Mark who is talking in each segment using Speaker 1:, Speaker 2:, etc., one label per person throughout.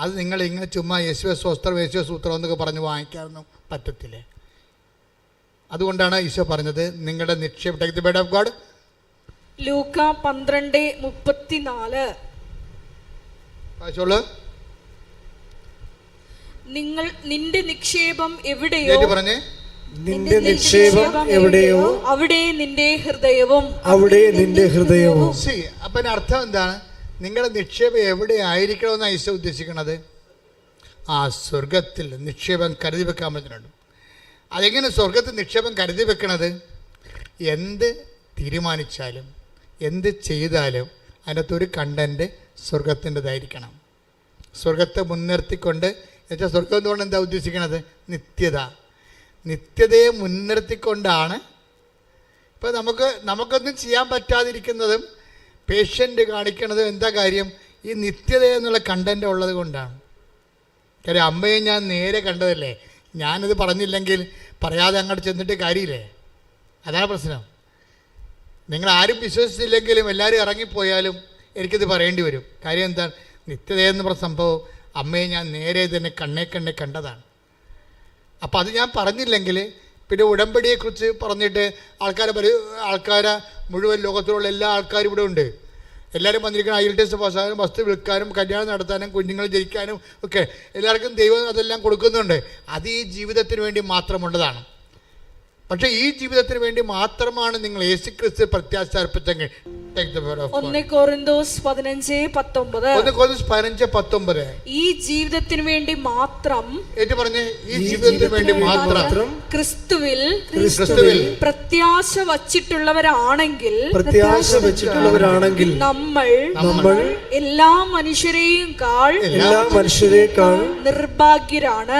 Speaker 1: അത് നിങ്ങൾ ഇങ്ങനെ ചുമ്മാ യേശുവെ സ്വസ്ത്രം യേശുവെ സൂത്രം എന്നൊക്കെ പറഞ്ഞ് വാങ്ങിക്കാനൊന്നും പറ്റത്തില്ലേ. അതുകൊണ്ടാണ് ഈശോ പറഞ്ഞത് നിങ്ങളുടെ നിക്ഷേപം. Take the word of God.
Speaker 2: ലൂക്ക 12:34.
Speaker 1: വായിച്ചോളൂ.
Speaker 2: നിന്റെ നിക്ഷേപം എവിടെയോ
Speaker 1: പറഞ്ഞേ,
Speaker 3: നിന്റെ നിക്ഷേപം എവിടെയോ
Speaker 2: അവിടെ നിന്റെ ഹൃദയവും.
Speaker 1: അപ്പൊ അർത്ഥം എന്താണ്? നിങ്ങളുടെ നിക്ഷേപം എവിടെ ആയിരിക്കണമെന്നാണ് ഈശോ ഉദ്ദേശിക്കുന്നത്? ആ സ്വർഗത്തിൽ നിക്ഷേപം കരുതി വെക്കാൻ പറ്റുന്നുണ്ട്. അതെങ്ങനെ സ്വർഗത്തിൽ നിക്ഷേപം കരുതി വെക്കണത്? എന്ത് തീരുമാനിച്ചാലും എന്ത് ചെയ്താലും അതിനകത്തൊരു കണ്ടൻറ്റ് സ്വർഗത്തിൻ്റെതായിരിക്കണം. സ്വർഗത്തെ മുൻനിർത്തിക്കൊണ്ട്, എന്നുവെച്ചാൽ സ്വർഗം എന്തുകൊണ്ട് എന്താ ഉദ്ദേശിക്കണത്? നിത്യത. നിത്യതയെ മുൻനിർത്തിക്കൊണ്ടാണ്. ഇപ്പോൾ നമുക്കൊന്നും ചെയ്യാൻ പറ്റാതിരിക്കുന്നതും പേഷ്യൻ്റ് കാണിക്കണതും എന്താ കാര്യം? ഈ നിത്യത എന്നുള്ള കണ്ടൻറ്റ് ഉള്ളത് കൊണ്ടാണ്. കാര്യം അമ്മയെ ഞാൻ നേരെ കണ്ടതല്ലേ, ഞാനിത് പറഞ്ഞില്ലെങ്കിൽ പറയാതെ അങ്ങോട്ട് ചെന്നിട്ട് കാര്യമില്ലേ? അതാണ് പ്രശ്നം. നിങ്ങൾ ആരും വിശ്വസിച്ചില്ലെങ്കിലും എല്ലാവരും ഇറങ്ങിപ്പോയാലും എനിക്കിത് പറയേണ്ടി വരും. കാര്യം എന്താണ്? നിത്യതയെന്ന് പറഞ്ഞ സംഭവം അമ്മയെ ഞാൻ നേരെ തന്നെ കണ്ണേ കണ്ടതാണ്. അപ്പോൾ അത് ഞാൻ പറഞ്ഞില്ലെങ്കിൽ പിന്നെ ഉടമ്പടിയെക്കുറിച്ച് പറഞ്ഞിട്ട് ആൾക്കാരെ മുഴുവൻ ലോകത്തിലുള്ള എല്ലാ ആൾക്കാരും ഇവിടെ ഉണ്ട്. എല്ലാവരും വന്നിരിക്കണം ഐൽ ടെസ്റ്റ് പാസ്സാകാനും വസ്തു വിൽക്കാനും കല്യാണം നടത്താനും കുഞ്ഞുങ്ങൾ ജനിക്കാനും ഒക്കെ എല്ലാവർക്കും ദൈവം അതെല്ലാം കൊടുക്കുന്നുണ്ട്. അത് ഈ ജീവിതത്തിന് വേണ്ടി മാത്രമുള്ളതാണ്. പക്ഷേ ഈ ജീവിതത്തിന് വേണ്ടി മാത്രമാണ് നിങ്ങൾ യേശുക്രിസ്തു പ്രത്യാശ അർപ്പിച്ചെങ്കിൽ.
Speaker 2: 1 കൊരിന്തോസ് 15:19. ഈ ജീവിതത്തിന് വേണ്ടി മാത്രം,
Speaker 1: പറഞ്ഞേ, ഈ ജീവിതത്തിന് വേണ്ടി മാത്രം
Speaker 2: ക്രിസ്തുവിൽ പ്രത്യാശ വച്ചിട്ടുള്ളവരാണെങ്കിൽ നമ്മൾ എല്ലാ മനുഷ്യരെക്കാൾ നിർഭാഗ്യരാണ്.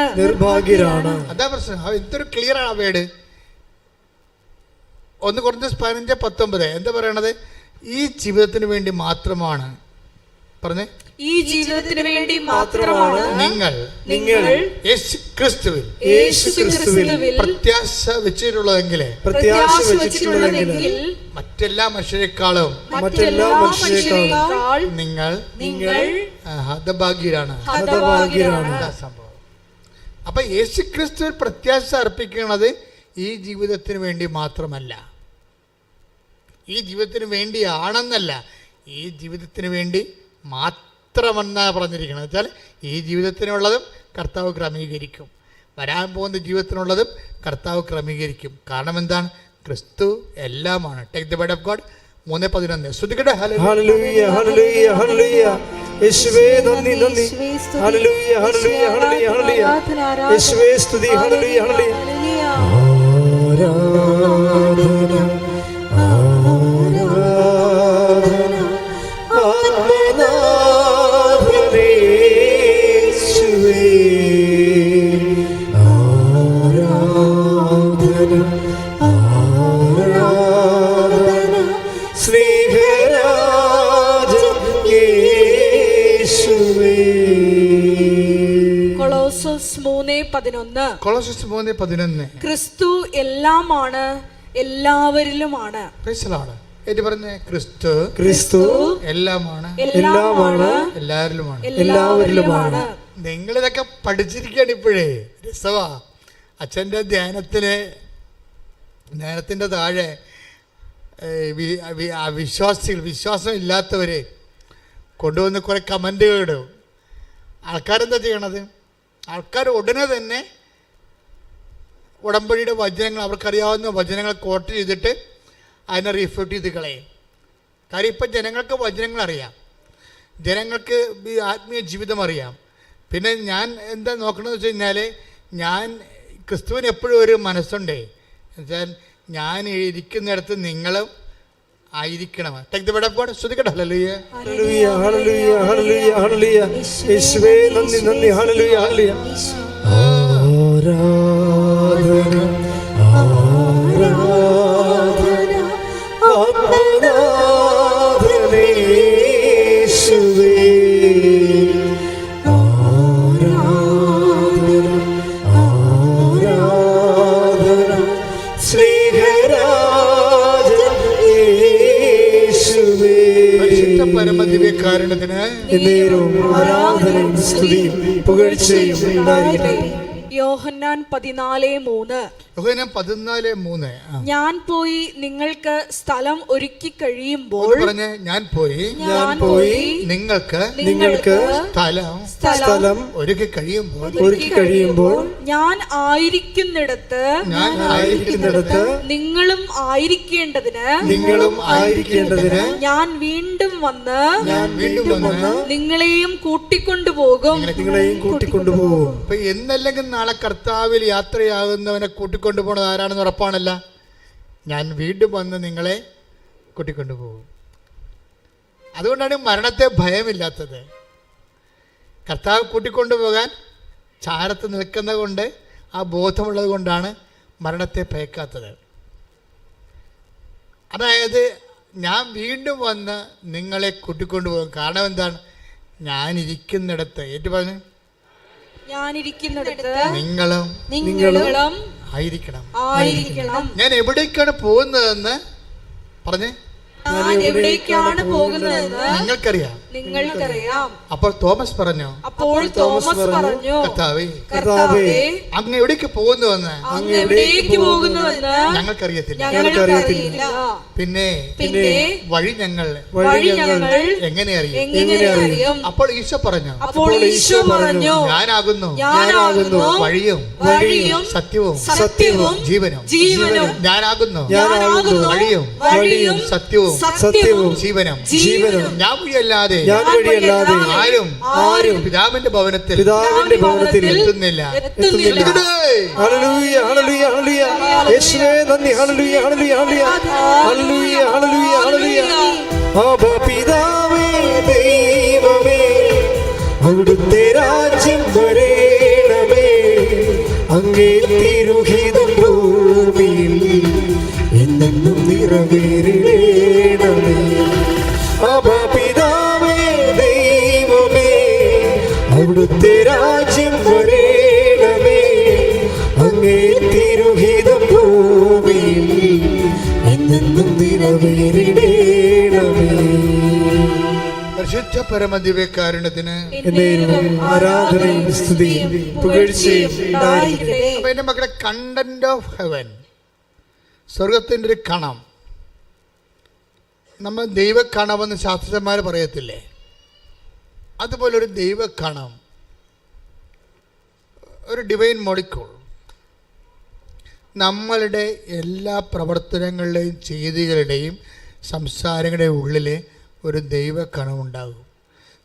Speaker 1: അതാ പ്രശ്നം. എന്തൊരു ക്ലിയർ ആണ് വേട്. 1 കൊരിന്തോസ് 15:19 എന്താ പറയണത്? ഈ ജീവിതത്തിന് വേണ്ടി മാത്രമാണ്. പറഞ്ഞേ,
Speaker 2: ഈ ജീവിതത്തിന് വേണ്ടി മാത്രമാണ്
Speaker 1: നിങ്ങൾ യേശുക്രിസ്തുവിൽ പ്രത്യാശ വെച്ചിട്ടുള്ളതെങ്കിൽ മറ്റെല്ലാ മനുഷ്യരെക്കാളും നിങ്ങൾ ഹതഭാഗ്യരാണ്. സംഭവം. അപ്പൊ യേശുക്രിസ്തുവിൽ പ്രത്യാശ അർപ്പിക്കുന്നത് ഈ ജീവിതത്തിന് വേണ്ടി മാത്രമല്ല, ഈ ജീവിതത്തിന് വേണ്ടിയാണെന്നല്ല, ഈ ജീവിതത്തിന് വേണ്ടി മാത്രമെന്നാണ് പറഞ്ഞിരിക്കുന്നത്. വെച്ചാൽ ഈ ജീവിതത്തിനുള്ളതും കർത്താവ് ക്രമീകരിക്കും, വരാൻ പോകുന്ന ജീവിതത്തിനുള്ളതും കർത്താവ് ക്രമീകരിക്കും. കാരണം എന്താണ്? ക്രിസ്തു എല്ലാമാണ്. Take the word of God. 3:11. ശ്രുതികട്ടെ.
Speaker 3: ഹല്ലേലൂയ ഹല്ലേലൂയ ഹല്ലേലൂയ. യേശുവേ നന്ദി നന്ദി. ഹല്ലേലൂയ ഹല്ലേലൂയ ഹല്ലേലൂയ ഹല്ലേലൂയ. യേശുവേ സ്തുതി. ഹല്ലേലൂയ ഹല്ലേലൂയ. ആരാധന ആരാധന ആത്മനാഥനേശുവേ ആരാധന ആരാധന സ്നേഹരാജൻ യേശുവേ.
Speaker 2: കൊളോസോസ് 3:11.
Speaker 1: ക്രിസ്തു
Speaker 2: എല്ലാമാണ്, എല്ലാവരിലുമാണ്.
Speaker 1: പറഞ്ഞേ, ക്രിസ്തു എല്ലാമാണ്, എല്ലാവരിലുമാണ്. നിങ്ങളിതൊക്കെ പഠിച്ചിരിക്കുകയാണ് ഇപ്പോഴേ. രസവാ. അച്ഛൻ്റെ ധ്യാനത്തിൻ്റെ താഴെ വിശ്വാസം ഇല്ലാത്തവരെ കൊണ്ടുവന്ന് കുറേ കമൻറ്റുകൾ ഇടും. ആൾക്കാരെന്താ ചെയ്യണത്? ആൾക്കാർ ഉടനെ തന്നെ ഉടമ്പടിയുടെ വചനങ്ങൾ, അവർക്കറിയാവുന്ന വചനങ്ങൾ കോട്ട് ചെയ്തിട്ട് അതിനെ റീഫ്യൂട്ട് ചെയ്ത് കളയും. കാര്യം ഇപ്പം ജനങ്ങൾക്ക് വചനങ്ങൾ അറിയാം, ജനങ്ങൾക്ക് ആത്മീയ ജീവിതം അറിയാം. പിന്നെ ഞാൻ എന്താ നോക്കണമെന്ന് വെച്ച് കഴിഞ്ഞാൽ, ഞാൻ ക്രിസ്തുവിന് എപ്പോഴും ഒരു മനസ്സുണ്ടേ. എന്നുവെച്ചാൽ ഞാൻ ഇരിക്കുന്നിടത്ത് നിങ്ങളും ആയിരിക്കണം. Take the word of God. ശ്രുതികട്ടെ. ഹല്ലേലൂയ
Speaker 3: ഹല്ലേലൂയ ഹല്ലേലൂയ ഹല്ലേലൂയ ഹല്ലേലൂയ. യേശുവേ നന്ദി നന്ദി. ഹല്ലേലൂയ ഹല്ലേലൂയ. ആരാധന ആരാധന ആത്മനാഥനേശുവേ ആരാധന ആരാധന സ്നേഹരാജൻ യേശുവേ.
Speaker 1: പരമദിവ്യകാരുണ്യ ദിവ്യകാരുണ്യത്തിന്
Speaker 3: എന്നേരവും ആരാധനയും സ്തുതിയും പുകഴ്ചയും ഉണ്ടായിരിക്കട്ടെ.
Speaker 2: യോഹന്നാൻ 14:3.
Speaker 1: യോഹന്നാൻ 14:3.
Speaker 2: ഞാൻ പോയി നിങ്ങൾക്ക് സ്ഥലം ഒരുക്കി കഴിയുമ്പോൾ
Speaker 1: പറഞ്ഞ് ഞാൻ പോയി നിങ്ങൾക്ക്
Speaker 3: സ്ഥലം
Speaker 1: ഒരുക്കി
Speaker 3: കഴിയുമ്പോൾ
Speaker 2: ഞാൻ ആയിരിക്കുന്നിടത്ത് നിങ്ങളും ആയിരിക്കേണ്ടതിന് ഞാൻ വീണ്ടും വന്ന് നിങ്ങളെയും കൂട്ടിക്കൊണ്ടുപോകും.
Speaker 1: അപ്പൊ എന്നല്ലെങ്കിൽ നാളെ കർത്താവിൽ യാത്രയാകുന്നവനെ കൂട്ടിക്കൊണ്ടുപോകുന്നത് ആരാണെന്ന് ഉറപ്പാണല്ല. ഞാൻ വീണ്ടും വന്ന് നിങ്ങളെ കൂട്ടിക്കൊണ്ടുപോകും. അതുകൊണ്ടാണ് മരണത്തെ ഭയമില്ലാത്തത്. കർത്താവ് കൂട്ടിക്കൊണ്ടുപോകാൻ ചാരത്ത് നിൽക്കുന്നത് കൊണ്ട്, ആ ബോധമുള്ളത് കൊണ്ടാണ് മരണത്തെ ഭയക്കാത്തത്. അതായത് ഞാൻ വീണ്ടും വന്ന് നിങ്ങളെ കൂട്ടിക്കൊണ്ടുപോകും. കാരണം എന്താണ്? ഞാനിരിക്കുന്നിടത്ത് പറഞ്ഞു
Speaker 2: ഞാനിരിക്കുന്നിടത്ത്
Speaker 1: നിങ്ങളും ആയിരിക്കണം. ഞാൻ എവിടേക്കാണ് പോകുന്നതെന്ന് പറഞ്ഞേ,
Speaker 2: എവിടേക്കാണ് പോകുന്നതെന്ന്
Speaker 1: നിങ്ങൾക്കറിയാം. അപ്പോൾ തോമസ് പറഞ്ഞു കർത്താവേ, അങ്ങ് എവിടേക്ക് പോകുന്നുവെന്ന് ഞങ്ങൾക്കറിയത്തില്ല. പിന്നെ വഴി ഞങ്ങൾ എങ്ങനെ അറിയും? അപ്പോൾ ഈശോ പറഞ്ഞു ഞാനാകുന്നു വഴിയും സത്യവും ജീവനും. ഞാനാകുന്നു വഴിയും സത്യവും ജീവനും. ഞാൻ വഴിയല്ലാതെ ആരും പിതാവിന്റെ ഭവനത്തിൽ എത്തുന്നില്ല.
Speaker 3: ഹല്ലേലൂയ ഹല്ലേലൂയ ഹല്ലേലൂയ. യേശുവേ നന്ദി. ഹല്ലേലൂയ ഹല്ലേലൂയ ഹല്ലേലൂയ ഹല്ലേലൂയ ഹല്ലേലൂയ. ആബാ പിതാവേ ദൈവമേ, അവിടുത്തെ രാജ്യം വരേണമേ. അങ്ങേ തിരുഹിതം ഭൂമിയിൽ എന്നെന്നും നിറവേറിടേണമേ. ആബാ പിതാവേ ദൈവമേ, അവിടുത്തെ രാജ്യം വരേണമേ. അങ്ങേ തിരുഹിതം ഭൂമിയിൽ എന്നെന്നും നിറവേറിടേണമേ.
Speaker 1: പരിശുദ്ധ പരമദിവ്യകാരുണ്യത്തിന്
Speaker 3: ആരാധനയും സ്തുതിയും പുകഴ്ചയും ഉണ്ടായിരിക്കട്ടെ.
Speaker 1: അപ്പൊ എന്റെ മക്കളെ, കണ്ടന്റ് ഓഫ് ഹെവൻ, സ്വർഗത്തിൻ്റെ ഒരു കണം. നമ്മൾ ദൈവക്കണമെന്ന് ശാസ്ത്രജ്ഞന്മാർ പറയത്തില്ലേ, അതുപോലൊരു ദൈവക്കണം, ഒരു ഡിവൈൻ മോളിക്യൂൾ നമ്മളുടെ എല്ലാ പ്രവർത്തനങ്ങളുടെയും ചെയ്തികളുടെയും സംസാരങ്ങളുടെയും ഉള്ളിൽ ഒരു ദൈവക്കണം ഉണ്ടാകും.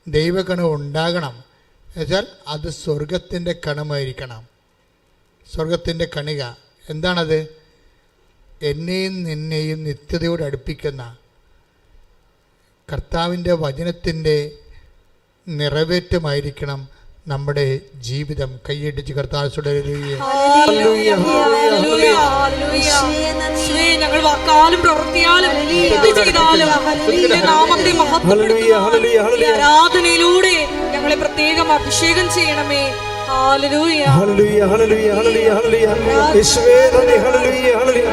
Speaker 1: ദൈവക്കണം ഉണ്ടാകണം എന്നുവെച്ചാൽ അത് സ്വർഗത്തിൻ്റെ കണമായിരിക്കണം. സ്വർഗത്തിൻ്റെ കണിക എന്താണത്? എന്നെയും നിന്നെയും നിത്യതയോട് അടുപ്പിക്കുന്ന കർത്താവിൻ്റെ വചനത്തിൻ്റെ നിറവേറ്റമായിരിക്കണം നമ്മുടെ ജീവിതം. കൈയടിച്ച് കർത്താവിനോട്
Speaker 2: ഞങ്ങൾ വാക്കാലും പ്രവൃത്തിയാലും എന്ത് ചെയ്താലും നാമത്തെ ആരാധനയിലൂടെ ഞങ്ങളെ പ്രത്യേകം അഭിഷേകം ചെയ്യണമേ. ഹല്ലേലൂയ
Speaker 3: ഹല്ലേലൂയ ഹല്ലേലൂയ ഹല്ലേലൂയ ഹല്ലേലൂയ. യേശുവേ നന്ദി. ഹല്ലേലൂയ ഹല്ലേലൂയ.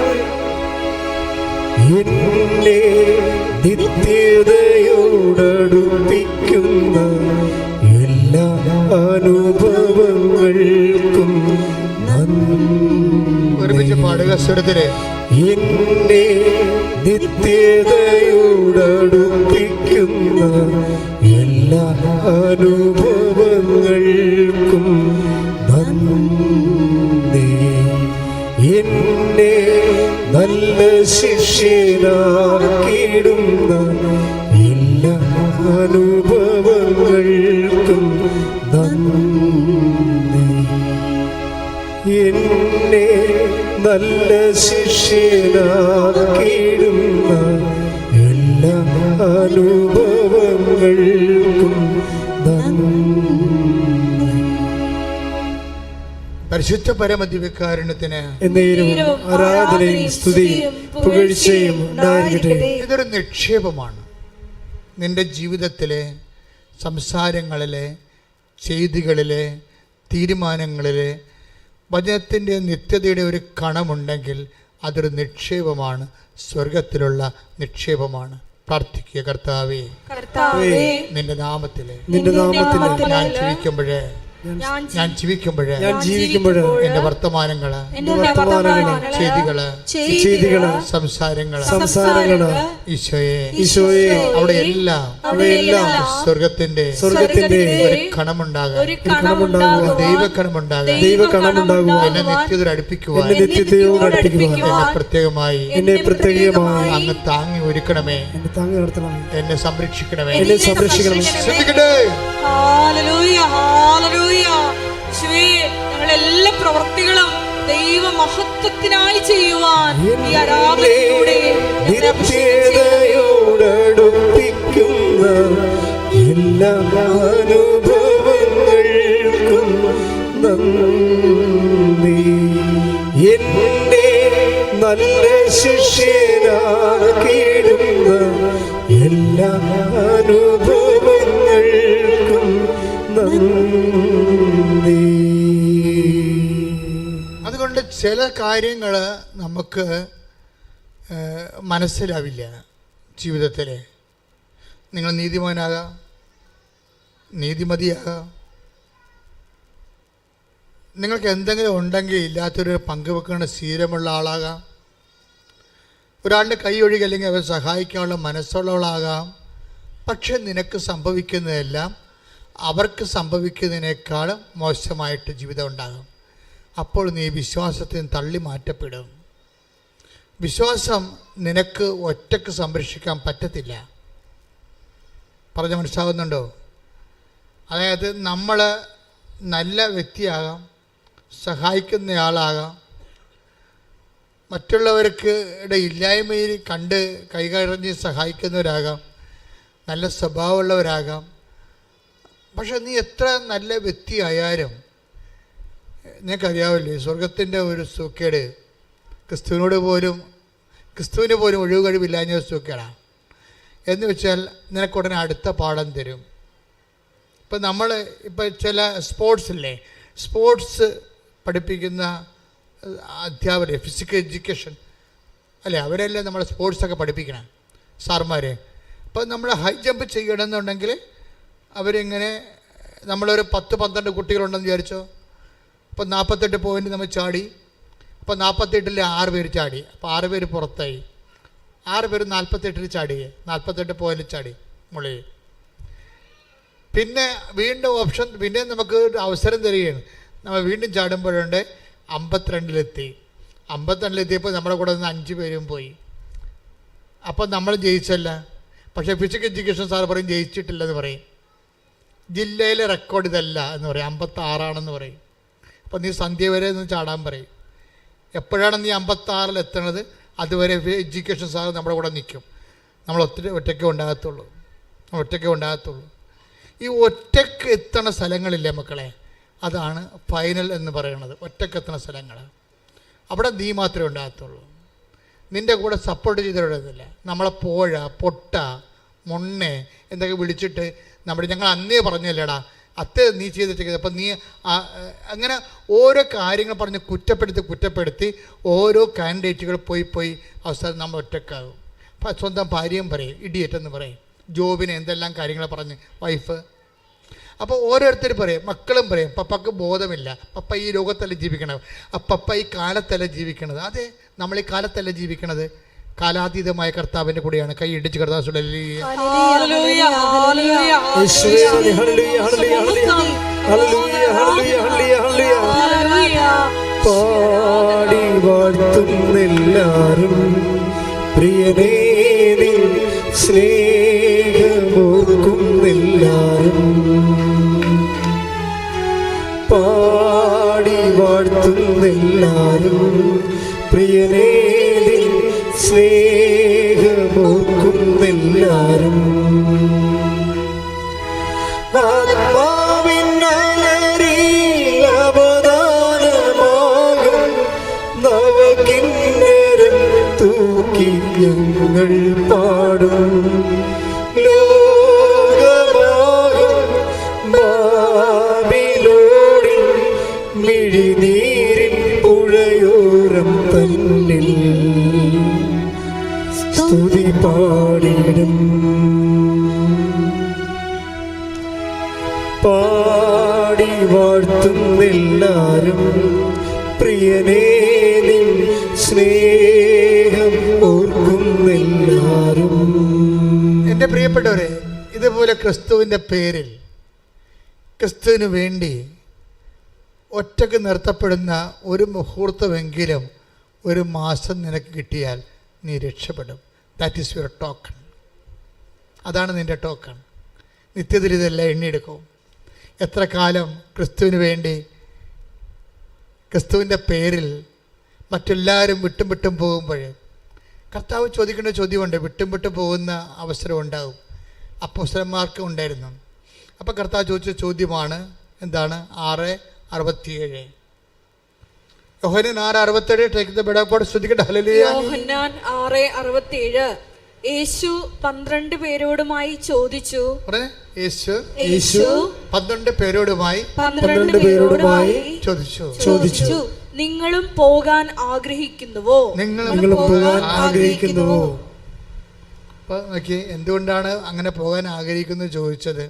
Speaker 3: എന്നെ നിത്യതയോടടുപ്പിക്കുന്ന എല്ലാ അനുഭവങ്ങൾക്കും
Speaker 1: ഒരുമിച്ച് പാടുക സ്വരത്തില്.
Speaker 3: എന്നെ നിത്യതയോടടുപ്പിക്കുന്ന എല്ലാ അനുഭവങ്ങൾക്കും നന്ദി. എന്നെ നല്ല ശിഷ്യനാക്കിയിടുന്ന എല്ലാ അനുഭവങ്ങൾക്കും നന്ദി. എന്നെ നല്ല ശിഷ്യനാക്കിയിടുന്ന എല്ലാ അനുഭവങ്ങൾക്കും നന്ദി.
Speaker 1: പരിശുദ്ധ പരമദിവ്യകാരുണ്യത്തിന്
Speaker 3: ആരാധനയും സ്തുതിയും പുകഴ്ചയും ഉണ്ടായിരിക്കട്ടെ.
Speaker 1: ഇതൊരു നിക്ഷേപമാണ്. നിന്റെ ജീവിതത്തിലെ സംസാരങ്ങളിലെ ചെയ്തികളിലെ തീരുമാനങ്ങളിലെ വചനത്തിൻ്റെ നിത്യതയുടെ ഒരു കണമുണ്ടെങ്കിൽ അതൊരു നിക്ഷേപമാണ്, സ്വർഗത്തിലുള്ള നിക്ഷേപമാണ്. പ്രാർത്ഥിക്കുക. കർത്താവേ, നിന്റെ നാമത്തില് ഞാൻ ജീവിക്കുമ്പോഴേ എന്റെ വർത്തമാനങ്ങള്, ചെയ്തികള്, സംസാരങ്ങള് ഈശോയെ അവിടെ എല്ലാം സ്വർഗത്തിന്റെ ഒരു കണമുണ്ടാകാം, ദൈവകണമുണ്ടാകുക, എന്നെ നിത്യതയോട് അടുപ്പിക്കുവാൻ എന്നെ പ്രത്യേകമായി അങ്ങ് താങ്ങി ഒരുക്കണമേ, എന്നെ സംരക്ഷിക്കണമേ. ശ്രദ്ധിക്കട്ടെ.
Speaker 2: ഞങ്ങളെല്ലാ പ്രവൃത്തികളും ദൈവ മഹത്വത്തിനായി ചെയ്യുവാൻ ഈ ആരാധനയിലൂടെ
Speaker 3: നിത്യതയോടടുപ്പിക്കുന്ന എല്ലാ അനുഭവങ്ങൾക്കും നന്ദി. എന്റെ നല്ല ശിഷ്യനാക്കിയിടുന്ന എല്ലാ അനുഭവങ്ങൾക്കും നന്ദി.
Speaker 1: അതുകൊണ്ട് ചില കാര്യങ്ങൾ നമുക്ക് മനസ്സിലാവില്ല ജീവിതത്തിൽ. നിങ്ങൾ നീതിമാനാകാം, നീതിമതിയാകാം, നിങ്ങൾക്ക് എന്തെങ്കിലും ഉണ്ടെങ്കിൽ ഇല്ലാത്തൊരു പങ്കുവെക്കുന്ന ശീലമുള്ള ആളാകാം, ഒരാളുടെ കൈ ഒഴുകി അല്ലെങ്കിൽ അവരെ സഹായിക്കാനുള്ള മനസ്സുള്ളവളാകാം. പക്ഷെ നിനക്ക് സംഭവിക്കുന്നതെല്ലാം അവർക്ക് സംഭവിക്കുന്നതിനേക്കാളും മോശമായിട്ട് ജീവിതം ഉണ്ടാകും. അപ്പോൾ നീ വിശ്വാസത്തിൽ നിന്ന് തള്ളി മാറ്റപ്പെടും. വിശ്വാസം നിനക്ക് ഒറ്റക്ക് സംരക്ഷിക്കാൻ പറ്റത്തില്ല. പറഞ്ഞ് മനസ്സിലാകുന്നുണ്ടോ? അതായത് നമ്മൾ നല്ല വ്യക്തിയാകാം, സഹായിക്കുന്നയാളാകാം, മറ്റുള്ളവർക്ക് ഇല്ലായ്മയിൽ കണ്ട് കൈകറിഞ്ഞ് സഹായിക്കുന്നവരാകാം, നല്ല സ്വഭാവമുള്ളവരാകാം. പക്ഷെ നീ എത്ര നല്ല വ്യക്തിയായാലും നിനക്കറിയാവില്ലേ, സ്വർഗത്തിൻ്റെ ഒരു സൂക്കേട് ക്രിസ്തുവിന് പോലും ഒഴിവ് കഴിവില്ലാഞ്ഞ സൂക്കേടാണ്. എന്ന് വെച്ചാൽ നിനക്കുടനെ അടുത്ത പാഠം തരും. ഇപ്പം ചില സ്പോർട്സ് പഠിപ്പിക്കുന്ന അധ്യാപകർ, ഫിസിക്കൽ എഡ്യൂക്കേഷൻ അല്ലേ, അവരെല്ലാം നമ്മൾ സ്പോർട്സൊക്കെ പഠിപ്പിക്കണം സാർമാർ. അപ്പം നമ്മൾ ഹൈ ജമ്പ് ചെയ്യണമെന്നുണ്ടെങ്കിൽ അവരിങ്ങനെ, നമ്മളൊരു 10-12 കുട്ടികളുണ്ടെന്ന് വിചാരിച്ചോ. അപ്പോൾ 48 പോയിൻ്റ് നമ്മൾ ചാടി. അപ്പോൾ 48-ൽ 6 പേര് ചാടി. അപ്പോൾ 6 പേര് പുറത്തായി. 6 പേര് 48-ൽ ചാടി, 48 പോയിൻ്റ് ചാടി മുകളിൽ. പിന്നെ വീണ്ടും പിന്നെ നമുക്ക് അവസരം തരികയാണ്. നമ്മൾ വീണ്ടും ചാടുമ്പോഴുണ്ട് 52-ലെത്തി. 52-ലെത്തിയപ്പോൾ നമ്മുടെ കൂടെ നിന്ന് 5 പേരും പോയി. അപ്പം നമ്മൾ ജയിച്ചല്ല. പക്ഷേ ഫിസിക്കൽ എഡ്യൂക്കേഷൻ സാർ പറയും ജയിച്ചിട്ടില്ലെന്ന് പറയും. ജില്ലയിലെ റെക്കോർഡ് ഇതല്ല എന്ന് പറയും, 56 പറയും. അപ്പോൾ നീ സന്ധ്യ വരെ ഒന്ന് ചാടാൻ പറയും. എപ്പോഴാണ് നീ 56-ൽ എത്തണത് അതുവരെ എഡ്യൂക്കേഷൻ സാർ നമ്മുടെ കൂടെ നിൽക്കും. നമ്മൾ ഒറ്റയ്ക്ക് ഉണ്ടാകത്തുള്ളൂ. ഈ ഒറ്റയ്ക്ക് എത്തണ സ്ഥലങ്ങളില്ലേ മക്കളെ, അതാണ് ഫൈനൽ എന്ന് പറയുന്നത്. ഒറ്റയ്ക്ക് എത്തണ സ്ഥലങ്ങൾ, അവിടെ നീ മാത്രമേ ഉണ്ടാകത്തുള്ളൂ. നിൻ്റെ കൂടെ സപ്പോർട്ട് ചെയ്തിട്ടില്ല. നമ്മളെ പൊട്ട മൊണ്ണെ എന്തൊക്കെ വിളിച്ചിട്ട് ഞങ്ങൾ അന്നേ പറഞ്ഞല്ലേടാ നീ ചെയ്തിട്ട്. അപ്പം നീ അങ്ങനെ ഓരോ കാര്യങ്ങൾ പറഞ്ഞ് കുറ്റപ്പെടുത്തി ഓരോ കാൻഡിഡേറ്റുകൾ പോയി അവസാനം നമ്മൾ ഒറ്റക്കാകും. സ്വന്തം ഭാര്യയും പറയും ഇഡിയറ്റ് എന്ന് പറയും, ജോബിനെ എന്തെല്ലാം കാര്യങ്ങൾ പറഞ്ഞ് വൈഫ്. അപ്പോൾ ഓരോരുത്തർ പറയും, മക്കളും പറയും പപ്പക്ക് ബോധമില്ല, പപ്പ ഈ ലോകത്തല്ല ജീവിക്കണത്, പപ്പ ഈ കാലത്തല്ല ജീവിക്കണത്. അതെ, നമ്മൾ ഈ കാലത്തല്ല ജീവിക്കണത്, കാലാതീതമായ കർത്താവിൻ്റെ കൂടെയാണ്. കൈ ഇടിച്ച് കർത്താവ്
Speaker 3: പാടി വാഴ്ത്തുന്നെല്ലാരും പ്രിയനേ സ്നേഹമോർക്കുന്നെല്ലാരും. പാടി വാഴ്ത്തുന്നെല്ലാരും പ്രിയനേ സ്നേഹമോർക്കുന്നെല്ലാരും. ആത്മാവിന്നലരിൽ അവദാനമാകും നവകിന്നരം തൂക്കി ഞങ്ങൾ പാടും. ലോകമാകും ബാബിലോണിൽ മിഴിനീരിൻ പുഴയോരം തന്നിൽ സ്തുതി പാടിടും. വാഴ്ത്തുന്നെല്ലാരും പ്രിയനേ നിൻ സ്നേഹം ഓർക്കുന്നെല്ലാരും.
Speaker 1: എൻ്റെ പ്രിയപ്പെട്ടവരെ, ഇതുപോലെ ക്രിസ്തുവിൻ്റെ പേരിൽ ക്രിസ്തുവിന് വേണ്ടി ഒറ്റക്ക് നിർത്തപ്പെടുന്ന ഒരു മുഹൂർത്തമെങ്കിലും ഒരു മാസം നിനക്ക് കിട്ടിയാൽ നീ രക്ഷപ്പെടും. That is your token. അതാണ് നിൻ്റെ ടോക്കൺ. നിത്യത്തിൽ ഇതെല്ലാം എണ്ണിയെടുക്കും. എത്ര കാലം ക്രിസ്തുവിന് വേണ്ടി ക്രിസ്തുവിൻ്റെ പേരിൽ മറ്റെല്ലാവരും വിട്ടും പോകുമ്പോൾ കർത്താവ് ചോദിക്കേണ്ട ചോദ്യമുണ്ട്. വിട്ടും പോകുന്ന അവസരം ഉണ്ടാകും. അപ്പോസ്തലന്മാർക്ക് ഉണ്ടായിരുന്നു. അപ്പോൾ കർത്താവ് ചോദിച്ച ചോദ്യമാണ് എന്താണ്? 6:67. യോഹന്നാൻ 6:67. ടേക്ക് ദ ബെഡ് ഓഫ് ശ്രദ്ധിക്കട്ടെ. ഹല്ലേലൂയ.
Speaker 2: യോഹന്നാൻ 6:67. യേശു 12 പേരോടുമായി ചോദിച്ചു.
Speaker 1: യേശു
Speaker 2: 12
Speaker 1: പേരോടുമായി ചോദിച്ചു,
Speaker 2: നിങ്ങളും പോകാൻ ആഗ്രഹിക്കുന്നുവോ?
Speaker 3: നിങ്ങളും പോകാൻ ആഗ്രഹിക്കുന്നുവോ?
Speaker 1: അപ്പൊ നോക്കി, എന്തുകൊണ്ടാണ് അങ്ങനെ പോകാൻ ആഗ്രഹിക്കുന്നത് ചോദിച്ചത്?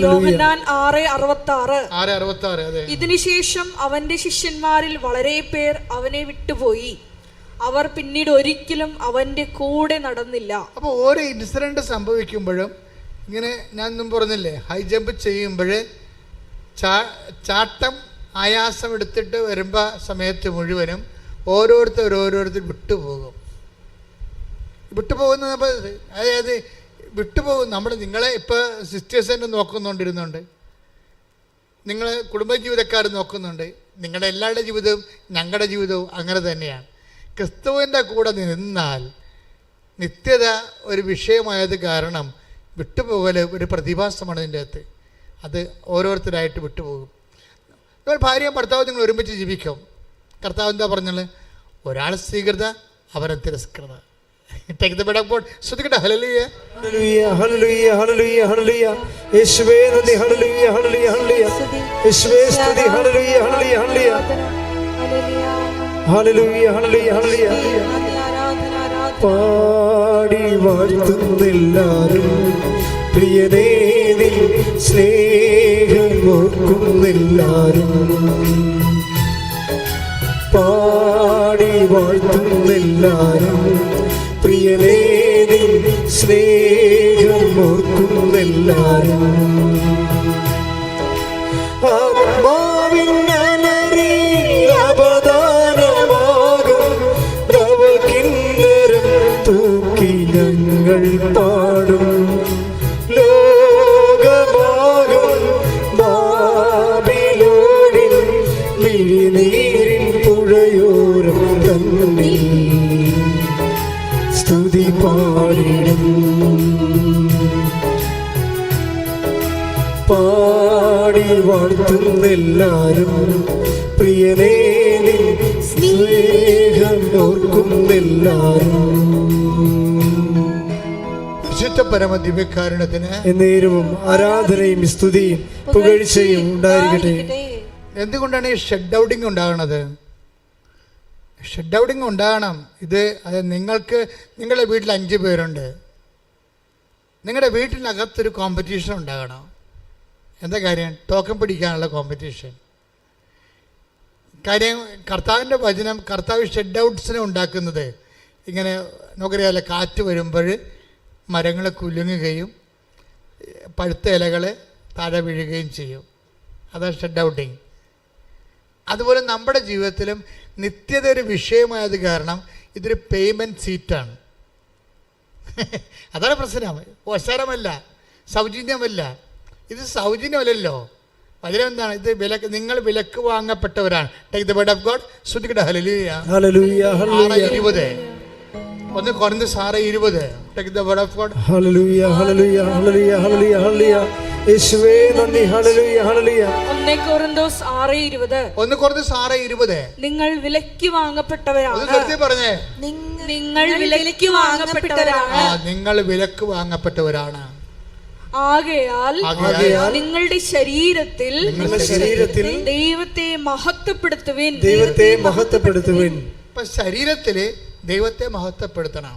Speaker 2: യോഹന്നാൻ 6:66.
Speaker 1: അതെ.
Speaker 2: ഇതിനുശേഷം അവന്റെ ശിഷ്യന്മാരിൽ വളരെ പേർ അവനെ വിട്ടുപോയി. അവർ പിന്നീട് ഒരിക്കലും അവന്റെ കൂടെ നടന്നില്ല.
Speaker 1: അപ്പോൾ ഓരോ ഇൻസിഡന്റ് സംഭവിക്കുമ്പോഴും ഇങ്ങനെ ഞാൻ ഒന്നും പറഞ്ഞില്ലേ, ഹൈ ജമ്പ് ചെയ്യുമ്പോൾ ചാട്ടം ആയാസം എടുത്തിട്ട് വരുമ്പോൾ സമയത്ത് മുഴുവനും ഓരോരുത്തർ വിട്ടുപോകുന്ന അതായത് വിട്ടുപോകും. നിങ്ങളെ ഇപ്പോൾ സിസ്റ്റേഴ്സിനെ നോക്കുന്നുണ്ടിരുന്നുണ്ട്, നിങ്ങളെ കുടുംബജീവിതക്കാർ നോക്കുന്നുണ്ട്. നിങ്ങളുടെ എല്ലാവരുടെ ജീവിതവും ഞങ്ങളുടെ ജീവിതവും അങ്ങനെ തന്നെയാണ്. ക്രിസ്തുവിൻ്റെ കൂടെ നിന്നാൽ നിത്യത ഒരു വിഷയമായത് കാരണം വിട്ടുപോകൽ ഒരു പ്രതിഭാസമാണ് ഇതിൻ്റെ അകത്ത്. അത് ഓരോരുത്തരായിട്ട് വിട്ടുപോകും. നിങ്ങൾ ഭാര്യയും ഭർത്താവും നിങ്ങൾ ഒരുമിച്ച് ജീവിക്കും. കർത്താവ് എന്താ പറഞ്ഞത്? ഒരാൾ സ്വീകൃത, അവരെ തിരസ്കൃത. ശ്രദ്ധിക്കട്ടെ. ഹല്ലേലൂയ,
Speaker 3: ഹല്ലേലൂയ, ഹല്ലേലൂയ, ഹല്ലേലൂയ, ഹല്ലേലൂയ. യേശുവേ നന്ദി. ഹല്ലേലൂയ, ഹല്ലേലൂയ, ഹല്ലേലൂയ. യേശുവേ സ്തുതി. ഹല്ലേലൂയ, ഹല്ലേലൂയ, ഹല്ലേലൂയ. ഹല്ലേലൂയ, ഹല്ലേലൂയ, ഹല്ലേലൂയ. പാടി വാഴ്ത്തുന്നെല്ലാരും പ്രിയനേ നിൻ സ്നേഹം ഓർക്കുന്നെല്ലാരും. പാടി വാഴ്ത്തുന്നെല്ലാരും പ്രിയനേ നിൻ സ്നേഹം ഓർക്കുന്നെല്ലാരും. ആത്മാവിൻ അലറിൽ അവദാനമാകും നവകിന്നരം തൂക്കി ഞങ്ങൾ പാടും. ലോകമാകും ബാബിലോണിൽ മിഴിനീരിൻ പുഴയോരം തന്നിൽ സ്തുതി പാടിടും. പാടി വാഴ്ത്തുന്നെല്ലാരും പ്രിയനേ നിൻ സ്നേഹം ഓർക്കുന്നെല്ലാരും.
Speaker 1: വിശുദ്ധ പരമ ദിവ്യകാരുണ്യത്തിന്
Speaker 3: എന്നേരവും ആരാധനയും സ്തുതിയും പുകഴ്ചയും ഉണ്ടായിരിക്കട്ടെ.
Speaker 1: എന്തുകൊണ്ടാണ് ഈ ഷട്ട് ഔട്ടിങ് ഉണ്ടാകണത്? ഷട്ട് ഔട്ടിങ് ഉണ്ടാകണം. അത് നിങ്ങൾക്ക് നിങ്ങളുടെ വീട്ടിൽ 5 പേരുണ്ട്. നിങ്ങളുടെ വീട്ടിനകത്തൊരു കോമ്പറ്റീഷൻ ഉണ്ടാകണം. എന്താ കാര്യം? ടോക്കൺ പിടിക്കാനുള്ള കോമ്പറ്റീഷൻ. കാര്യം കർത്താവിൻ്റെ വചനം, കർത്താവ് ഷട്ട് ഔട്ട്സിനെ ഉണ്ടാക്കുന്നത് ഇങ്ങനെ നമുക്കറിയാമല്ലോ, കാറ്റ് വരുമ്പോൾ മരങ്ങൾ കുലുങ്ങുകയും പഴുത്ത ഇലകൾ താഴെ വീഴുകയും ചെയ്യും. അതാണ് ഷട്ട് ഔട്ടിങ്. അതുപോലെ നമ്മുടെ ജീവിതത്തിലും നിത്യത ഒരു വിഷയമായത് കാരണം ഇതൊരു പേയ്മെൻറ്റ് സീറ്റാണ്. അതാണ് പ്രശ്നം. അവസരമല്ല, സൗജന്യമല്ല. ഇത് സൗജന്യമല്ലല്ലോ. വചനം എന്താണ്? ഇത് നിങ്ങൾ വിലക്ക് വാങ്ങപ്പെട്ടവരാണ്. Take the word of God. ശ്രദ്ധിക്കട്ടെ. ഹല്ലേലൂയ,
Speaker 3: ഹല്ലേലൂയ, ഹല്ലേലൂയ.
Speaker 1: 6:20. 1 കൊരിന്ത്യർ 6:20. Take the word of God.
Speaker 3: ഹല്ലേലൂയ, ഹല്ലേലൂയ, ഹല്ലേലൂയ, ഹല്ലേലൂയ, ഹല്ലേലൂയ. യേശുവേ നന്ദി. ഹല്ലേലൂയ, ഹല്ലേലൂയ.
Speaker 2: 1 കൊരിന്ത്യർ 6:20.
Speaker 1: 1 കൊരിന്ത്യർ 6:20.
Speaker 2: നിങ്ങൾ വിലക്ക് വാങ്ങപ്പെട്ടവരാണ്.
Speaker 1: പറഞ്ഞേ,
Speaker 2: നിങ്ങൾ വിലക്ക് വാങ്ങപ്പെട്ടവരാണ്.
Speaker 1: നിങ്ങൾ വിലക്ക് വാങ്ങപ്പെട്ടവരാണ്.
Speaker 2: ആകയാൽ നിങ്ങളുടെ ശരീരത്തിൽ ദൈവത്തെ മഹത്വപ്പെടുത്തുവിൻ.
Speaker 3: ദൈവത്തെ മഹത്വപ്പെടുത്തുവിൻ.
Speaker 1: ഇപ്പൊ ശരീരത്തില് ദൈവത്തെ മഹത്വപ്പെടുത്തണം.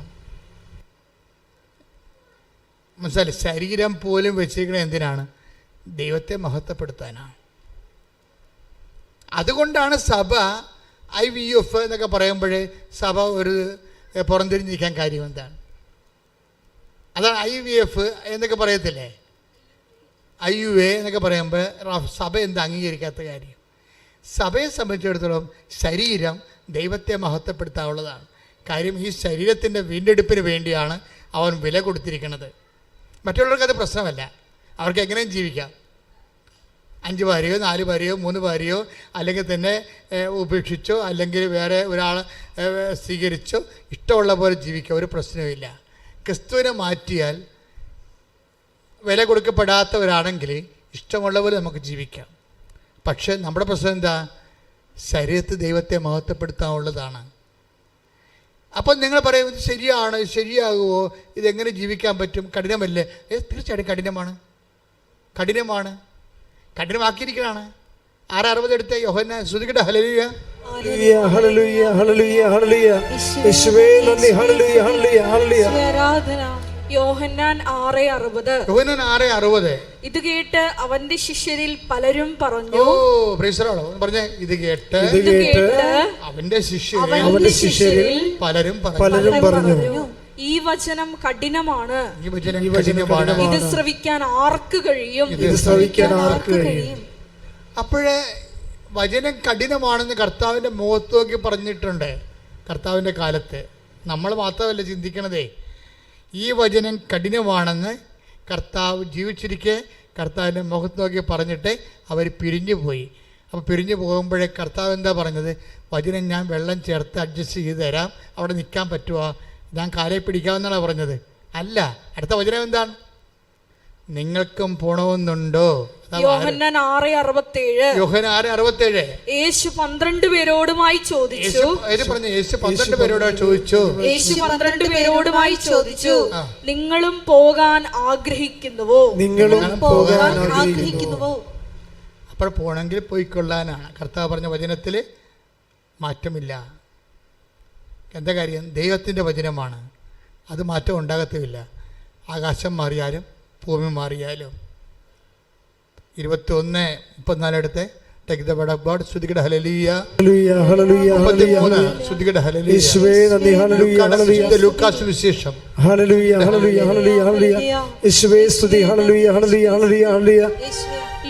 Speaker 1: മനസ്സിലായി? ശരീരം പോലും വെച്ചിരിക്കണത് എന്തിനാണ്? ദൈവത്തെ മഹത്വപ്പെടുത്താനാണ്. അതുകൊണ്ടാണ് സഭ IVF എന്നൊക്കെ പറയുമ്പോൾ സഭ ഒരു പുറംതിരിഞ്ഞിരിക്കാൻ കാര്യം എന്താണ്? അതാണ് IVF എന്നൊക്കെ പറയത്തില്ലേ, IUA എന്നൊക്കെ പറയുമ്പോൾ സഭ എന്താ അംഗീകരിക്കാത്ത കാര്യം? സഭയെ സംബന്ധിച്ചിടത്തോളം ശരീരം ദൈവത്തെ മഹത്വപ്പെടുത്താനുള്ളതാണ്. കാര്യം ഈ ശരീരത്തിൻ്റെ വീണ്ടെടുപ്പിന് വേണ്ടിയാണ് അവൻ വില കൊടുത്തിരിക്കുന്നത്. മറ്റുള്ളവർക്ക് അത് പ്രശ്നമല്ല, അവർക്ക് എങ്ങനെയും ജീവിക്കാം. 5 ഭാര്യയോ 4 ഭാര്യയോ 3 ഭാര്യയോ അല്ലെങ്കിൽ തന്നെ ഉപേക്ഷിച്ചോ അല്ലെങ്കിൽ വേറെ ഒരാൾ സ്വീകരിച്ചോ ഇഷ്ടമുള്ള പോലെ ജീവിക്കുക, ഒരു പ്രശ്നവുമില്ല. ക്രിസ്തുവിനെ മാറ്റിയാൽ വില കൊടുക്കപ്പെടാത്തവരാണെങ്കിൽ ഇഷ്ടമുള്ള പോലെ നമുക്ക് ജീവിക്കാം. പക്ഷേ നമ്മുടെ പ്രശ്നം എന്താ? ശരീരത്തിൽ ദൈവത്തെ മഹത്വപ്പെടുത്താനുള്ളതാണ്. അപ്പം നിങ്ങൾ പറയും ഇത് ശരിയാണ്, ശരിയാകുമോ, ഇതെങ്ങനെ ജീവിക്കാൻ പറ്റും, കഠിനമല്ലേ? തീർച്ചയായിട്ടും കഠിനമാണ്, കഠിനമാക്കിയിരിക്കുകയാണ്. 6:60 എടുത്ത യോഹന്നാൻ ശ്രുതികട ഹല്ലേലൂയ.
Speaker 3: ഹല്ലേലൂയ ഹല്ലേലൂയ ഹല്ലേലൂയ യേശുവേ നന്ദി. ഹല്ലേലൂയ ഹല്ലേലൂയ ഹല്ലേലൂയ.
Speaker 2: ആരാധന. യോഹന്നാൻ 6:60. ഇത് കേട്ട് അവന്റെ ശിഷ്യരിൽ പലരും പറഞ്ഞു.
Speaker 1: Praise the Lord. പറഞ്ഞേ, ഇത് കേട്ട് അവന്റെ ശിഷ്യരിൽ പലരും
Speaker 3: പറഞ്ഞു,
Speaker 2: ഈ വചനം കഠിനമാണ്,
Speaker 1: ഇത്
Speaker 2: ശ്രവിക്കാൻ ആർക്ക് കഴിയും?
Speaker 1: അപ്പോഴേ വചനം കഠിനമാണെന്ന് കർത്താവിൻ്റെ മുഖത്ത് നോക്കി പറഞ്ഞിട്ടുണ്ട്. കർത്താവിൻ്റെ കാലത്ത് നമ്മൾ മാത്രമല്ല ചിന്തിക്കണതേ, ഈ വചനം കഠിനമാണെന്ന് കർത്താവ് ജീവിച്ചിരിക്കെ കർത്താവിൻ്റെ മുഖത്ത് നോക്കി പറഞ്ഞിട്ട് അവർ പിരിഞ്ഞു പോയി. അപ്പോൾ പിരിഞ്ഞു പോകുമ്പോഴേ കർത്താവ് എന്താ പറഞ്ഞത്? വചനം ഞാൻ വെള്ളം ചേർത്ത് അഡ്ജസ്റ്റ് ചെയ്ത് തരാം, അവിടെ നിൽക്കാൻ പറ്റുമോ, ഞാൻ കാലെ പിടിക്കാമെന്നാണ് പറഞ്ഞത്. അല്ല, അടുത്ത വചനം എന്താണ്? നിങ്ങൾക്കും പോണമെന്നുണ്ടോ?
Speaker 2: യോഹന്നാൻ 6:67. യേശു 12 പേരോടുമായി ചോദിച്ചു.
Speaker 1: യേശു 12 പേരോട് ചോദിച്ചു,
Speaker 2: നിങ്ങളും പോകാൻ ആഗ്രഹിക്കുന്നുവോ?
Speaker 1: അപ്പോൾ പോണെങ്കിൽ പോയിക്കൊള്ളാനാണ് കർത്താവ് പറഞ്ഞ വചനത്തിൽ മാറ്റമില്ല. എന്താ കാര്യം? ദൈവത്തിൻ്റെ വചനമാണ്, അത് മാറ്റം ഉണ്ടാകത്തുമില്ല. ആകാശം മാറിയാലും ഭൂമി മാറിയാലും. 21:34 എടുത്ത് take the word of God. സ്തുതിക്കട്ടെ ഹല്ലേലൂയ ഹല്ലേലൂയ ഹല്ലേലൂയ. സ്തുതിക്കട്ടെ ഹല്ലേലൂയ. യേശുവേ നന്ദി. ഹല്ലേലൂയ ഹല്ലേലൂയ. ലൂക്കാസ് വിശേഷം.
Speaker 3: ഹല്ലേലൂയ ഹല്ലേലൂയ ഹല്ലേലൂയ ഹല്ലേലൂയ. യേശുവേ സ്തുതി. ഹല്ലേലൂയ ഹല്ലേലൂയ ഹല്ലേലൂയ ഹല്ലേലൂയ.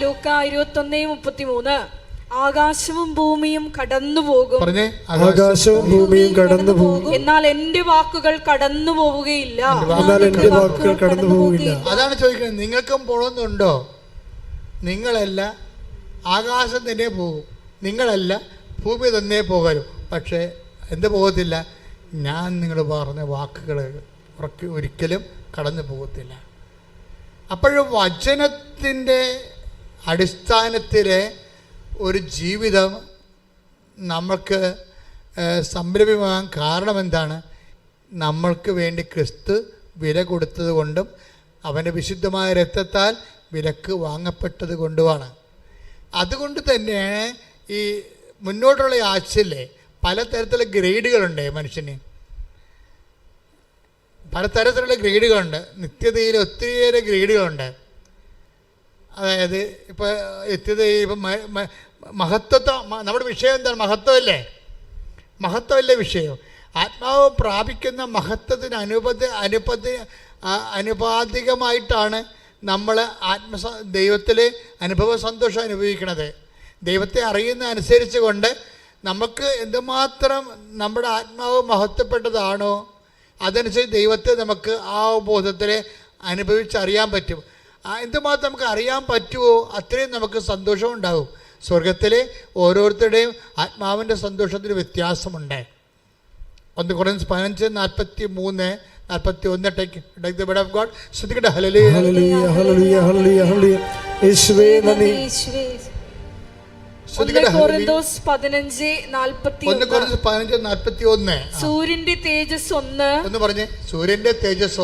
Speaker 2: ലൂക്കാ 21:33. ആകാശവും ഭൂമിയും കടന്നുപോകും.
Speaker 1: പറഞ്ഞേ,
Speaker 3: ആകാശവും ഭൂമിയും കടന്നുപോകും,
Speaker 2: എന്നാൽ എന്റെ വാക്കുകൾ കടന്നു പോവുകയില്ല.
Speaker 1: അതാണ് ചോദിക്കുന്നത്. നിങ്ങൾക്കും പോകണമെന്നുണ്ടോ? നിങ്ങളല്ല, ആകാശം തന്നെ പോകും. നിങ്ങളല്ല, ഭൂമി തന്നെ പോകാനും. പക്ഷേ എന്ത് പോകത്തില്ല? ഞാൻ നിങ്ങൾ പറഞ്ഞ വാക്കുകൾ ഒരിക്കലും കടന്നു പോകത്തില്ല. അപ്പോഴും വചനത്തിൻ്റെ അടിസ്ഥാനത്തിലെ ഒരു ജീവിതം നമുക്ക് സംരംഭമാകാൻ കാരണം എന്താണ്? നമ്മൾക്ക് വേണ്ടി ക്രിസ്തു വില കൊടുത്തത് കൊണ്ടും അവൻ്റെ വിശുദ്ധമായ രക്തത്താൽ വിലക്ക് വാങ്ങപ്പെട്ടത് കൊണ്ടുമാണ്. അതുകൊണ്ട് തന്നെ ഈ മുന്നോട്ടുള്ള ആഴ്ചയിലെ പലതരത്തിലുള്ള ഗ്രേഡുകളുണ്ട്. മനുഷ്യന് പലതരത്തിലുള്ള ഗ്രേഡുകളുണ്ട്. നിത്യതയിൽ ഒത്തിരിയേറെ ഗ്രേഡുകളുണ്ട്. അതായത് ഇപ്പോൾ നിത്യതയിൽ ഇപ്പം മഹത്വത്വം, നമ്മുടെ വിഷയം എന്താണ്? മഹത്വമല്ലേ വിഷയം. ആത്മാവ് പ്രാപിക്കുന്ന മഹത്വത്തിന് അനുപാതികമായിട്ടാണ് നമ്മൾ ദൈവത്തിൽ അനുഭവ സന്തോഷം അനുഭവിക്കുന്നത്. ദൈവത്തെ അറിയുന്ന അനുസരിച്ച് കൊണ്ട് നമുക്ക് എന്തുമാത്രം നമ്മുടെ ആത്മാവ് മഹത്വപ്പെട്ടതാണോ അതനുസരിച്ച് ദൈവത്തെ നമുക്ക് ആ ബോധത്തിൽ അനുഭവിച്ചറിയാൻ പറ്റും. എന്തുമാത്രം നമുക്ക് അറിയാൻ പറ്റുമോ അത്രയും നമുക്ക് സന്തോഷം ഉണ്ടാകും. സ്വർഗത്തിലെ ഓരോരുത്തരുടെയും ആത്മാവിൻ്റെ സന്തോഷത്തിന് വ്യത്യാസമുണ്ട്. 1 Corinthians 15:43-41 take the word of God. സ്തുതിക്കട്ടെ ഹല്ലേലൂയ ഹല്ലേലൂയ ഹല്ലേലൂയ ഹല്ലേലൂയ. യേശുവേ നന്ദി.
Speaker 2: 1 Corinthians 15:41. സൂര്യന്റെ തേജസ് ഒന്ന്
Speaker 1: പറഞ്ഞേ. സൂര്യന്റെ തേജസ്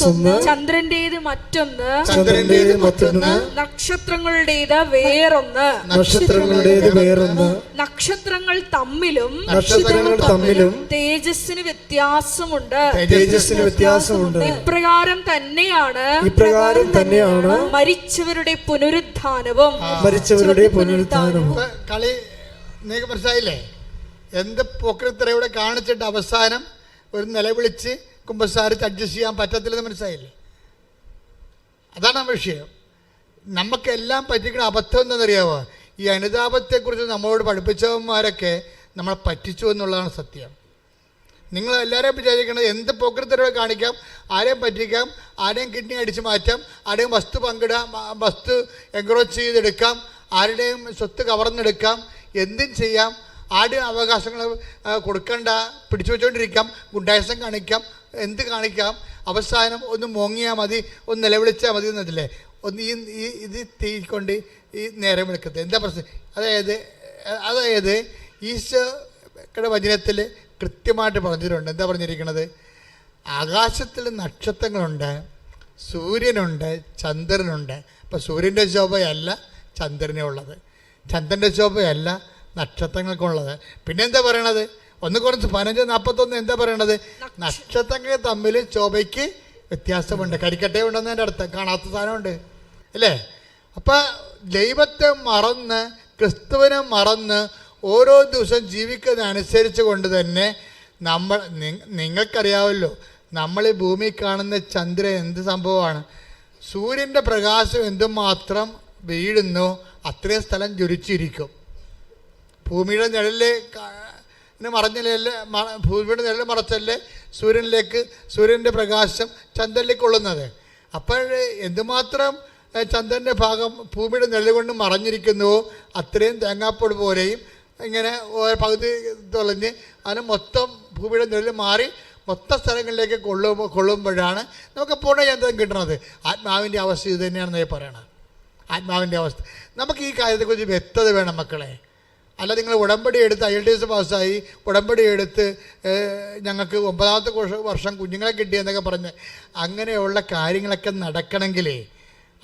Speaker 1: ഒന്ന്,
Speaker 2: ചന്ദ്രന്റേത് മറ്റൊന്ന്, നക്ഷത്രങ്ങളുടേത് വേറൊന്ന്, നക്ഷത്രങ്ങൾ തമ്മിലും തേജസ്സിന് വ്യത്യാസമുണ്ട്. ഇപ്രകാരം തന്നെയാണ് മരിച്ചവരുടെ പുനരുത്ഥാനവും
Speaker 3: പുനരുത്ഥാനവും.
Speaker 1: ഇപ്പൊ കളി നിങ്ങൾക്ക് മനസ്സിലായില്ലേ? എന്ത് പോക്കരത്തര ഇവിടെ കാണിച്ചിട്ട് അവസാനം ഒരു നിലവിളിച്ച് കുമ്പസാരിച്ച് അഡ്ജസ്റ്റ് ചെയ്യാൻ പറ്റത്തില്ലെന്ന് മനസ്സിലായില്ലേ? അതാണ് വിഷയം. നമുക്കെല്ലാം പറ്റിക്കുന്ന അബദ്ധം എന്താണെന്നറിയാമോ? ഈ അനുതാപത്തെക്കുറിച്ച് നമ്മളോട് പഠിപ്പിച്ചവന്മാരൊക്കെ നമ്മളെ പറ്റിച്ചു എന്നുള്ളതാണ് സത്യം. നിങ്ങൾ എല്ലാവരെയും വിചാരിക്കുന്നത് എന്ത് പോക്കരത്തരവ് കാണിക്കാം, ആരെയും പറ്റിക്കാം, ആരെയും കിഡ്നി അടിച്ചു മാറ്റാം, ആരെയും വസ്തു പങ്കിടാം, വസ്തു എൻക്രോച്ച് ചെയ്തെടുക്കാം, ആരുടെയും സ്വത്ത് കവർന്നെടുക്കാം, എന്തും ചെയ്യാം, ആരുടെയും അവകാശങ്ങൾ കൊടുക്കണ്ട, പിടിച്ചു വെച്ചുകൊണ്ടിരിക്കാം, ഗുണ്ടായസം കാണിക്കാം, എന്ത് കാണിക്കാം. അവസാനം ഒന്ന് മോങ്ങിയാൽ മതി, ഒന്ന് നിലവിളിച്ചാൽ മതി എന്നതില്ലേ? ഒന്ന് ഇത് തീക്കൊണ്ട് ഈ നേരം വിളിക്കത്ത് എന്താ പ്രശ്നം? അതായത് ഈശോയുടെ വചനത്തിൽ കൃത്യമായിട്ട് പറഞ്ഞിട്ടുണ്ട്. എന്താ പറഞ്ഞിരിക്കുന്നത്? ആകാശത്തിൽ നക്ഷത്രങ്ങളുണ്ട്, സൂര്യനുണ്ട്, ചന്ദ്രനുണ്ട്. അപ്പോൾ സൂര്യൻ്റെ ശോഭയല്ല ചന്ദ്രനെ ഉള്ളത്, ചന്ദ്രൻ്റെ ശോഭയല്ല നക്ഷത്രങ്ങൾക്കുള്ളത്. പിന്നെന്താ പറയണത്? 1 Corinthians 15:41 എന്താ പറയണത്? നക്ഷത്രങ്ങൾ തമ്മിൽ ശോഭയ്ക്ക് വ്യത്യാസമുണ്ട്. കരിക്കട്ടേ ഉണ്ടെന്ന് എൻ്റെ അർത്ഥം, കാണാത്ത സാധനമുണ്ട് അല്ലേ? അപ്പം ദൈവത്തെ മറന്ന് ക്രിസ്തുവിനെ മറന്ന് ഓരോ ദിവസം ജീവിക്കുന്നതനുസരിച്ച് കൊണ്ട് തന്നെ നിങ്ങൾക്കറിയാമല്ലോ, നമ്മൾ ഈ ഭൂമി കാണുന്ന ചന്ദ്രൻ എന്ത് സംഭവമാണ്? സൂര്യൻ്റെ പ്രകാശം എന്തുമാത്രം വീഴുന്നു അത്രയും സ്ഥലം ജ്വലിച്ചിരിക്കും. ഭൂമിയുടെ നിഴലിൽ മറഞ്ഞല്ലേ, ഭൂമിയുടെ നിഴൽ മറച്ചല്ലേ സൂര്യൻ്റെ പ്രകാശം ചന്ദ്രനിലേക്ക് കൊള്ളുന്നത്. അപ്പോൾ എന്തുമാത്രം ചന്ദ്രൻ്റെ ഭാഗം ഭൂമിയുടെ നിഴൽ കൊണ്ട് മറഞ്ഞിരിക്കുന്നുവോ അത്രയും തേങ്ങാപ്പൊടി പോലെയും ഇങ്ങനെ പകുതി തുളഞ്ഞ് അതിന് മൊത്തം ഭൂമിയുടെ നിഴൽ മാറി മൊത്തം സ്ഥലങ്ങളിലേക്ക് കൊള്ളുമ്പോഴാണ് നമുക്ക് പൂർണ്ണചന്ദ്രൻ കിട്ടുന്നത്. ആത്മാവിൻ്റെ അവസ്ഥ ഇത് തന്നെയാണെന്ന് പറയണത്. ആത്മാവിൻ്റെ അവസ്ഥ നമുക്ക് ഈ കാര്യത്തെക്കുറിച്ച് വ്യക്തത വേണം മക്കളെ. അല്ല നിങ്ങൾ ഉടമ്പടി എടുത്ത് IELTS പാസ്സായി ഉടമ്പടി എടുത്ത് ഞങ്ങൾക്ക് 9ാമത്തെ വർഷം കുഞ്ഞുങ്ങളെ കിട്ടിയെന്നൊക്കെ പറഞ്ഞ് അങ്ങനെയുള്ള കാര്യങ്ങളൊക്കെ നടക്കണമെങ്കിലേ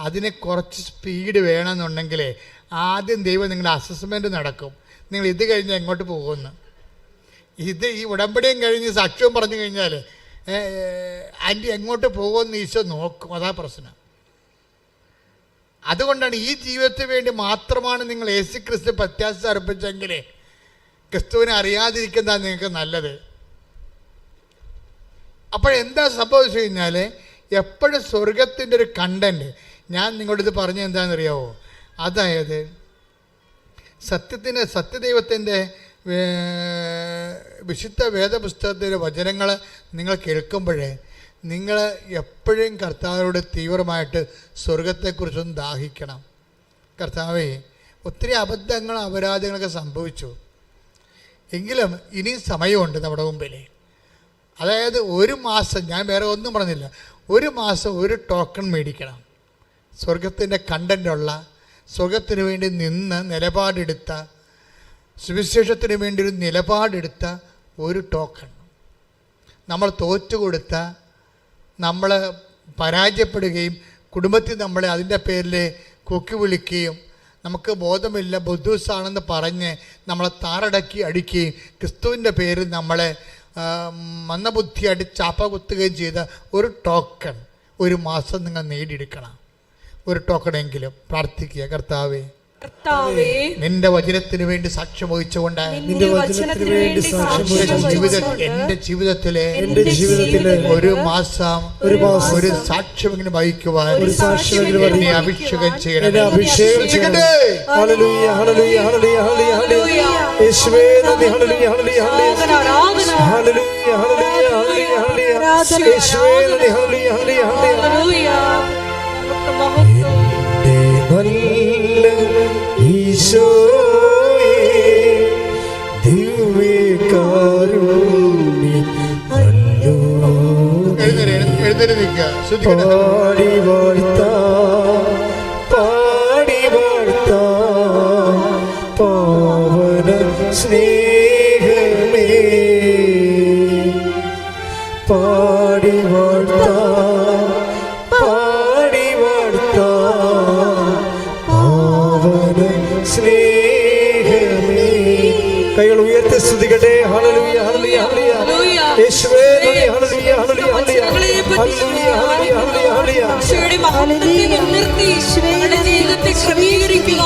Speaker 1: അതിന് കുറച്ച് സ്പീഡ് വേണമെന്നുണ്ടെങ്കിലേ ആദ്യം ദൈവം നിങ്ങളുടെ അസസ്മെൻറ്റ് നടക്കും. നിങ്ങൾ ഇത് കഴിഞ്ഞാൽ എങ്ങോട്ട് പോകുമെന്ന്. ഈ ഉടമ്പടിയും കഴിഞ്ഞ് സാക്ഷ്യവും പറഞ്ഞു കഴിഞ്ഞാൽ ആൻറ്റി എങ്ങോട്ട് പോകുമെന്ന് ഈശോ നോക്കും. അതാ പ്രശ്നം. അതുകൊണ്ടാണ് ഈ ജീവിതത്തിന് വേണ്ടി മാത്രമാണ് നിങ്ങൾ യേശു ക്രിസ്തു പ്രത്യാശ അർപ്പിച്ചെങ്കിൽ ക്രിസ്തുവിനെ അറിയാതിരിക്കുന്നതാണ് നിങ്ങൾക്ക് നല്ലത്. അപ്പോഴെന്താ സംഭവിച്ചു കഴിഞ്ഞാൽ എപ്പോഴും സ്വർഗത്തിൻ്റെ ഒരു കണ്ടൻറ്റ് ഞാൻ നിങ്ങളോട് ഇത് പറഞ്ഞത് എന്താണെന്നറിയാമോ? അതായത് സത്യദൈവത്തിൻ്റെ വിശുദ്ധ വേദപുസ്തകത്തിൻ്റെ വചനങ്ങൾ നിങ്ങൾ കേൾക്കുമ്പോഴേ നിങ്ങൾ എപ്പോഴും കർത്താവിനോട് തീവ്രമായിട്ട് സ്വർഗത്തെക്കുറിച്ചൊന്ന് ദാഹിക്കണം. കർത്താവേ, ഒത്തിരി അബദ്ധങ്ങളും അപരാധങ്ങളൊക്കെ സംഭവിച്ചു, എങ്കിലും ഇനിയും സമയമുണ്ട് നമ്മുടെ മുമ്പിൽ. അതായത് 1 മാസം, ഞാൻ വേറെ ഒന്നും പറഞ്ഞില്ല, 1 മാസം ഒരു ടോക്കൺ മേടിക്കണം. സ്വർഗത്തിൻ്റെ കണ്ടൻ്റുള്ള, സ്വർഗത്തിന് വേണ്ടി നിന്ന് നിലപാടെടുത്ത, സുവിശേഷത്തിന് വേണ്ടി ഒരു നിലപാടെടുത്ത ഒരു ടോക്കൺ. നമ്മൾ തോറ്റുകൊടുത്ത, നമ്മൾ പരാജയപ്പെടുകയും കുടുംബത്തിൽ നമ്മളെ അതിൻ്റെ പേരിൽ കൊക്കി വിളിക്കുകയും നമുക്ക് ബോധമില്ല ബുദ്ധൂസാണെന്ന് പറഞ്ഞ് നമ്മളെ താറടക്കി അടിക്കുകയും ക്രിസ്തുവിൻ്റെ പേരിൽ നമ്മളെ മന്ദബുദ്ധിയായിട്ട് ചാപ്പ കുത്തുകയും ചെയ്ത ഒരു ടോക്കൺ 1 മാസം നിങ്ങൾ നേടിയെടുക്കണം. ഒരു ടോക്കണെങ്കിലും പ്രാർത്ഥിക്കുക. കർത്താവേ, നിന്റെ വചനത്തിന് വേണ്ടി സാക്ഷ്യം വഹിച്ചുകൊണ്ട് എന്റെ ജീവിതത്തിലെ 1 മാസം ഒരു സാക്ഷ്യമെങ്കിലും വഹിക്കുവാൻ എന്നെ അഭിഷേകം ചെയ്യണം.
Speaker 3: പാടി വാഴ്ത്ത പാവന സ്നേഹമേ, പാടി വാഴ്ത്ത പാവന സ്നേഹമേ. കൈകൾ ഉയർത്തി സ്തുതിക്കട്ടെ. ഹല്ലേലൂയ, ഹല്ലേലൂയ, ഹല്ലേലൂയ. യേശുവേ നന്ദി. ഹല്ലേലൂയ, ഹല്ലേലൂയ, ഹല്ലേലൂയ, ഹല്ലേലൂയ, ഹല്ലേലൂയ, ഹല്ലേലൂയ.
Speaker 2: യേശുവേ മഹത്വത്തെ മുൻനിർത്തി ഞങ്ങളുടെ ജീവിതത്തെ ക്രമീകരിക്കുക.